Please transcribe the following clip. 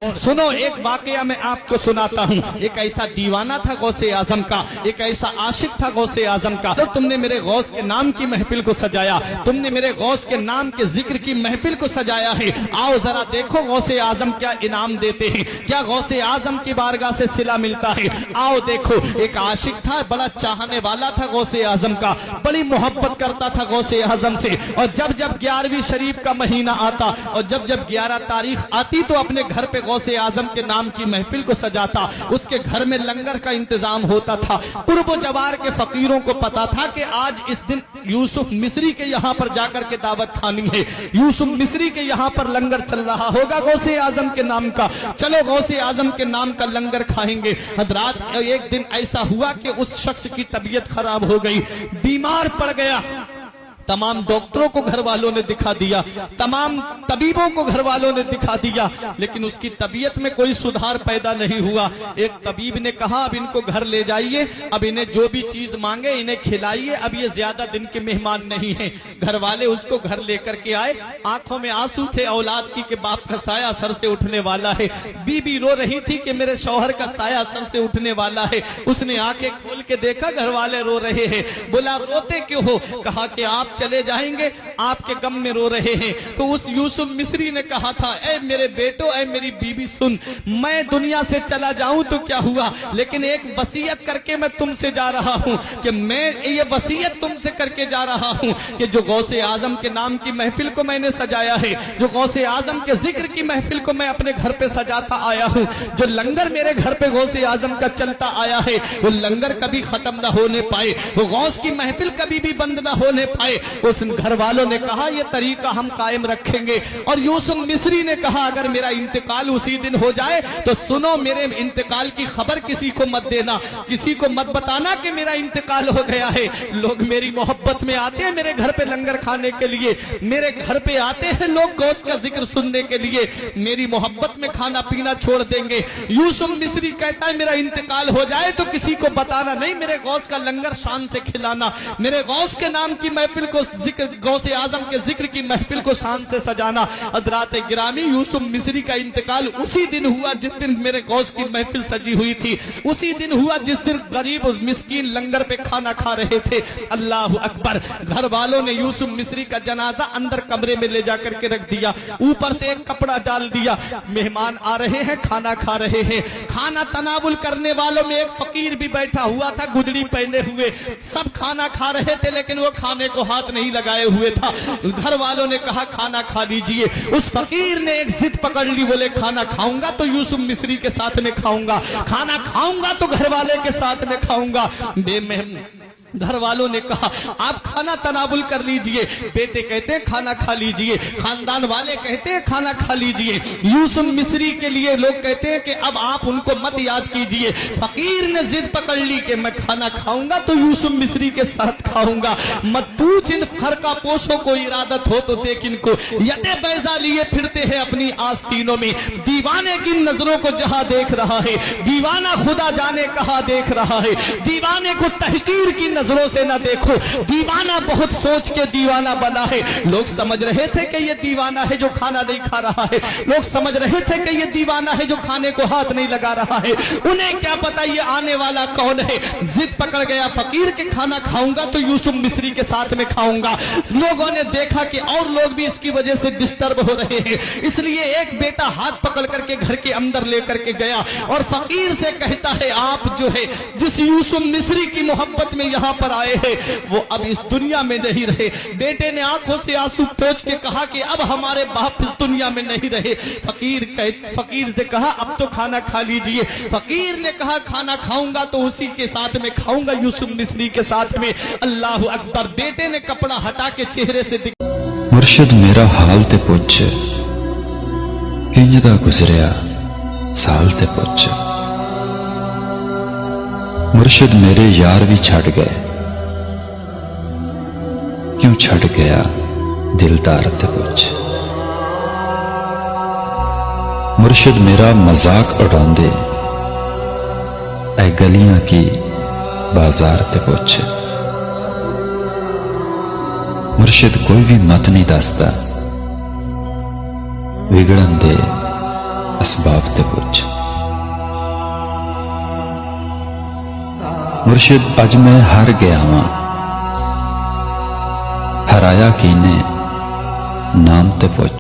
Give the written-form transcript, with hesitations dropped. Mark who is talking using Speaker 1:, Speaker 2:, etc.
Speaker 1: सुनो, एक वाकया मैं आपको सुनाता हूँ। एक ऐसा दीवाना था गौसे आजम का, एक ऐसा आशिक था गौसे आजम का। तो तुमने मेरे गौस के नाम की महफिल को सजाया, तुमने मेरे गौस के नाम के जिक्र की महफिल को सजाया है। आओ जरा देखो गौसे आजम क्या इनाम देते हैं, क्या गौसे आजम की बारगाह से सिला मिलता है। आओ देखो, एक आशिक था, बड़ा चाहने वाला था गौसे आजम का, बड़ी मोहब्बत करता था गौसे आजम से। और जब जब 11वीं शरीफ का महीना आता और जब जब 11 तारीख आती तो अपने घर पे गौसे आजम के नाम की महफिल को सजाता। उसके घर में लंगर का इंतजाम होता था। कुर्ब जवार के फकीरों को पता था कि आज इस दिन यूसुफ मिस्री के यहाँ पर जाकर के दावत खानी है, यूसुफ मिस्री के यहाँ पर लंगर चल रहा होगा गौसे आजम के नाम का। चलो गौसे आजम के नाम का लंगर खाएंगे। हजरात, एक दिन ऐसा हुआ कि उस शख्स की तबीयत खराब हो गई, बीमार पड़ गया। तमाम डॉक्टरों को घर वालों ने दिखा दिया, तमाम तबीबों को घर वालों ने दिखा दिया, लेकिन उसकी तबीयत में कोई सुधार पैदा नहीं हुआ। एक तबीब ने कहा, अब इनको घर ले जाइए, अब इन्हें जो भी चीज मांगे इन्हें खिलाइए, अब ये ज्यादा दिन के मेहमान नहीं हैं। घर वाले उसको घर लेकर के आए, आंखों में आंसू थे औलाद की कि बाप का साया सर से उठने वाला है। बीबी रो रही थी कि मेरे शौहर का साया सर से उठने वाला है। उसने आंखें खोल के देखा, घर वाले रो रहे हैं। बोला, रोते क्यों हो? कहा कि आप चले जाएंगे, आपके गम में रो रहे हैं। तो उस यूसुफ मिस्री ने कहा था, ऐ मेरे बेटो, ऐ मेरी बीबी, सुन, मैं दुनिया से चला जाऊं तो क्या हुआ, लेकिन एक वसीयत करके मैं तुमसे जा रहा हूं कि मैं ये वसीयत तुमसे करके जा रहा हूं कि जो गौसे आजम के नाम की महफिल को मैंने सजाया है, जो गौसे आजम के जिक्र की महफिल को मैं अपने घर पे सजाता आया हूं, जो लंगर मेरे घर पे गौसे आजम का चलता आया है, वो लंगर कभी खत्म ना होने पाए, वो गौस की महफिल कभी भी बंद ना होने पाए। उस घर वालों ने कहा, यह तरीका हम कायम रखेंगे। और यूसुफ मिस्री ने कहा, अगर मेरा इंतकाल उसी दिन हो जाए तो सुनो, मेरे इंतकाल की खबर किसी को मत देना, किसी को मत बताना कि मेरा इंतकाल हो गया है। लोग मेरी मोहब्बत में आते हैं मेरे घर पे लंगर खाने के लिए, मेरे घर पे आते हैं लोग गौस का जिक्र सुनने के लिए, मेरी मोहब्बत में खाना पीना छोड़ देंगे। यूसुफ मिस्री कहता है, मेरा इंतकाल हो जाए तो किसी को बताना नहीं, मेरे गौस का लंगर शान से खिलाना, मेरे गौस के नाम की महफिल को, गौसे आजम के जिक्र की महफिल को शान से सजाना। हज़रात गिरामी, यूसुफ मिस्री का इंतकाल उसी दिन हुआ जिस दिन मेरे गौस की महफिल सजी हुई थी, उसी दिन हुआ जिस दिन गरीब और मिस्कीन लंगर पे खाना खा रहे थे। अल्लाह अकबर। घर वालों ने यूसुफ मिस्री का जनाजा अंदर कमरे में ले जाकर के रख दिया, ऊपर से एक कपड़ा डाल दिया। मेहमान आ रहे हैं, खाना खा रहे हैं। खाना तनावुल करने वालों में एक फकीर भी बैठा हुआ था, गुदड़ी पहने हुए। सब खाना खा रहे थे लेकिन वो खाने को हाथ नहीं लगाए हुए था। घर वालों ने कहा, खाना खा लीजिए। उस फकीर ने एक जिद पकड़ ली, बोले, खाना खाऊंगा तो यूसुफ मिस्री के साथ में खाऊंगा, खाना खाऊंगा तो घर वाले के साथ में खाऊंगा। घर वालों ने कहा, आप खाना तनावुल कर लीजिए। बेटे कहते हैं खाना खा लीजिए, खानदान वाले कहते हैं खाना खा लीजिए। यूसुफ मिस्री के लिए लोग कहते हैं कि अब आप उनको मत याद कीजिए। फकीर ने जिद पकड़ ली कि मैं खाना खाऊंगा तो यूसुफ मिस्री के साथ खाऊंगा। मत पूछ इन खर का पोषों को इरादत हो तो देख इनको, यते बैजा लिए फिरते हैं अपनी आस्तीनों में। दीवाने की नजरों को जहां देख रहा है, दीवाना खुदा जाने कहां देख रहा है। दीवाने को तहकीर की नजरों से ना देखो, दीवाना बहुत सोच के दीवाना बना है। लोग समझ रहे थे कि ये दीवाना है जो खाना नहीं खा रहा है, लोग समझ रहे थे कि ये दीवाना है जो खाने को हाथ नहीं लगा रहा है। उन्हें क्या पता ये आने वाला कौन है। जिद पकड़ गया फकीर के, खाना खाऊंगा तो यूसुफ मिस्री के साथ में खाऊंगा। लोगों ने देखा कि और लोग भी इसकी वजह से डिस्टर्ब हो रहे हैं, इसलिए एक बेटा हाथ पकड़ करके घर के अंदर लेकर के गया और फकीर से कहता है, आप जो है जिस यूसुफ मिस्री की मोहब्बत में यहाँ पर आए हैं वो अब इस दुनिया में नहीं रहे। बेटे ने आंखों से आंसू पोंछ के कहा कि अब हमारे बाप इस दुनिया में नहीं रहे। फकीर से कहा, अब तो खाना खा लीजिए। फकीर ने कहा, खाना खाऊंगा तो उसी के साथ में खाऊंगा, यूसुफ मिस्री के साथ में। अल्लाह अकबर। बेटे ने कपड़ा हटा के चेहरे से
Speaker 2: मुर्शिद मेरा हाल ते पुछ, किंज दा गुजरिया साल ते पुछ। मुर्शिद मेरे यार भी छड़ गए, क्यों छड़ गया दिलदार ते पुछ। मुर्शिद मेरा मजाक उड़ांदे, ऐ गलियां की बाजार ते पुछ। मुर्शिद कोई भी मत नहीं दसदा, विगड़न दे असबाब ते पुछ। मुर्शिद अज मैं हार गया वां, हराया कीने नाम ते पुछ।